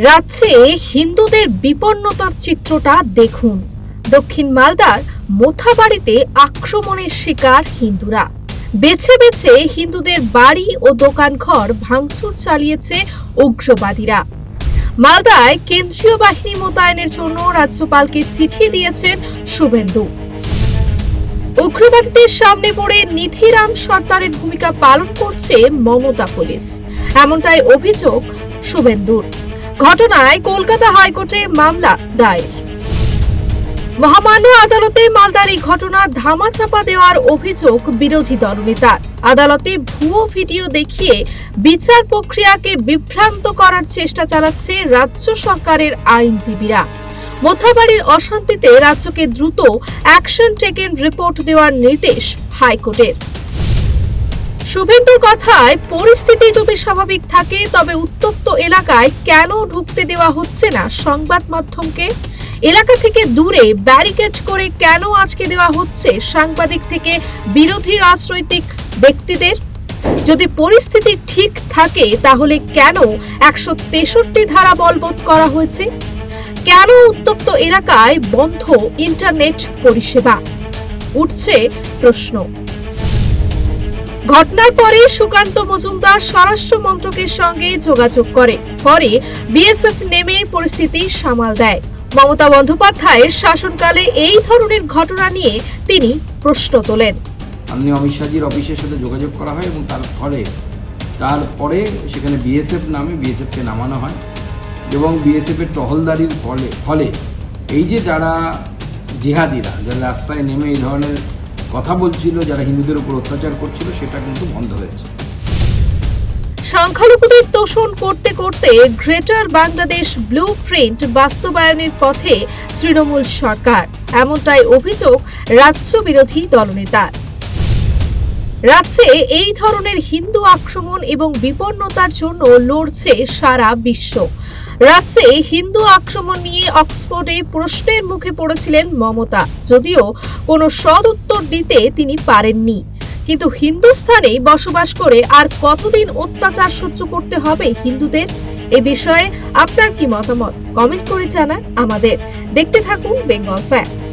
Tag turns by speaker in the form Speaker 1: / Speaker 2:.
Speaker 1: রাজ্যে হিন্দুদের বিপন্নতার চিত্রটা দেখুন। দক্ষিণ মালদার মোথাবাড়িতে আক্রমণের শিকার হিন্দুরা। বেছে বেছে হিন্দুদের বাড়ি ও দোকানঘর ভাঙচুর চালিয়েছে উগ্রবাদীরা। মালদায় কেন্দ্রীয় বাহিনী মোতায়েনের জন্য রাজ্যপালকে চিঠি দিয়েছেন শুভেন্দু। উগ্রবাদীদের সামনে পড়ে নিধিরাম সর্দারের ভূমিকা পালন করছে মমতা পুলিশ, এমনটাই অভিযোগ শুভেন্দুর। ঘটনায় কলকাতা হাইকোর্টে মামলা দায়ের। মহামান্য আদালতে মালদার এই ঘটনা ধামাচাপা দেওয়ার অভিযোগ বিরোধী দলনেতার। আদালতে ভুয়ো ভিডিও দেখিয়ে বিচার প্রক্রিয়াকে বিভ্রান্ত করার চেষ্টা চালাচ্ছে রাজ্য সরকারের আইনজীবীরা। মোথাবাড়ির অশান্তিতে রাজ্যকে দ্রুত অ্যাকশন টেকেন রিপোর্ট দেওয়ার নির্দেশ হাইকোর্টের। শুভেন্দুর কথায়, পরিস্থিতি যদি স্বাভাবিক থাকে তবে উত্তপ্ত এলাকায় কেন ঢুকতে দেওয়া হচ্ছে না সংবাদ মাধ্যমকে? এলাকা থেকে দূরে ব্যারিকেড করে কেন আটকে দেওয়া হচ্ছে সাংবাদিক থেকে বিরোধী রাজনৈতিক ব্যক্তিদের? যদি পরিস্থিতি ঠিক থাকে তাহলে কেন 163 ধারা বলবৎ করা হয়েছে? কেন উত্তপ্ত এলাকায় বন্ধ ইন্টারনেট পরিষেবা? উঠছে প্রশ্ন। ঘটনার পরে সুকান্ত মজুমদার স্বরাষ্ট্র মন্ত্রকের সঙ্গে যোগাযোগ করে। পরে বিএসএফ নেমে পরিস্থিতি সামাল দেয়। মমতা বন্দ্যোপাধ্যায়ের শাসনকালে এই ধরনের ঘটনা নিয়ে তিনি প্রশ্ন তোলেন।
Speaker 2: মাননীয় অমিত শাহজির অফিসের সাথে যোগাযোগ করা হয় এবং তারপরে সেখানে বিএসএফ নামে বিএসএফকে নামানো হয় এবং বিএসএফের টহলদারির ফলে এই যে যারা জিহাদিরা যারা রাস্তায় নেমে এই ধরনের কথা বলছিল, যারা হিন্দুদের উপর অত্যাচার করছিল, সেটা কিন্তু বন্ধ হয়েছে।
Speaker 1: সংখ্যালঘুদের তোষণ করতে করতে গ্রেটার বাংলাদেশ ব্লু প্রিন্ট বাস্তবায়নের পথে তৃণমূল সরকার, এমনটাই অভিযোগ রাজ্য বিরোধী দলনেতার। রাজ্যে এই ধরনের হিন্দু আক্রমণ এবং বিপন্নতার জন্য লড়ছে সারা বিশ্ব। রাজ্যে হিন্দু আক্রমণ নিয়ে অক্সফোর্ডে প্রশ্নের মুখে পড়েছিলেন মমতা, যদিও কোনো সৎ উত্তর দিতে তিনি পারেননি। কিন্তু হিন্দুস্থানে বসবাস করে আর কতদিন অত্যাচার সহ্য করতে হবে হিন্দুদের? এ বিষয়ে আপনার কি মতামত? কমেন্ট করে জানান আমাদের। দেখতে থাকুন বেঙ্গল ফ্যাক্টস।